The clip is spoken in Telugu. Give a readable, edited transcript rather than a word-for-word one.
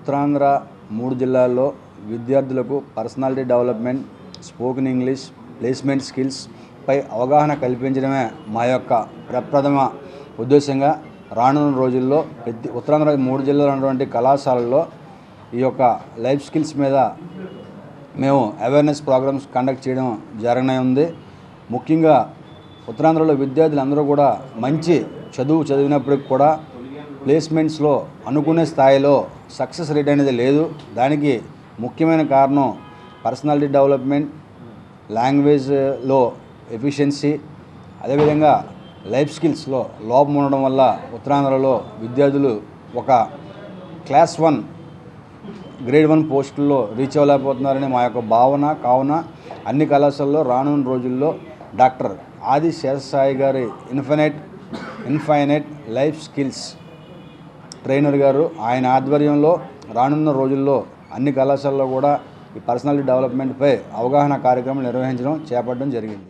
ఉత్తరాంధ్ర 3 జిల్లాల్లో విద్యార్థులకు personality development, spoken English, placement skills పై అవగాహన కల్పించడమే మా యొక్క ప్రప్రథమ ఉద్దేశంగా రానున్న రోజుల్లో ఉత్తరాంధ్ర 3 జిల్లాలో ఉన్నటువంటి కళాశాలల్లో ఈ యొక్క లైఫ్ స్కిల్స్ మీద మేము అవేర్నెస్ ప్రోగ్రామ్స్ కండక్ట్ చేయడం జరగనుంది. ముఖ్యంగా ఉత్తరాంధ్రలో విద్యార్థులందరూ కూడా మంచి చదివినప్పటికి కూడా ప్లేస్మెంట్స్లో అనుకునే స్థాయిలో సక్సెస్ రేట్ అనేది లేదు. దానికి ముఖ్యమైన కారణం పర్సనాలిటీ డెవలప్మెంట్, లాంగ్వేజ్లో ఎఫిషియన్సీ, అదేవిధంగా లైఫ్ స్కిల్స్లో లోపం ఉండడం వల్ల ఉత్తరాంధ్రలో విద్యార్థులు ఒక క్లాస్ 1 గ్రేడ్ 1 పోస్టుల్లో రీచ్ అవ్వలేకపోతున్నారని మా యొక్క భావన. కావున అన్ని కళాశాలలో రానున్న రోజుల్లో డాక్టర్ ఆది శేషసాయి గారి ఇన్ఫైనైట్ లైఫ్ స్కిల్స్ ట్రైనర్ గారు ఆయన ఆధ్వర్యంలో రానున్న రోజుల్లో అన్ని కళాశాలలో కూడా ఈ పర్సనాలిటీ డెవలప్మెంట్పై అవగాహన కార్యక్రమం చేపట్టడం జరిగింది.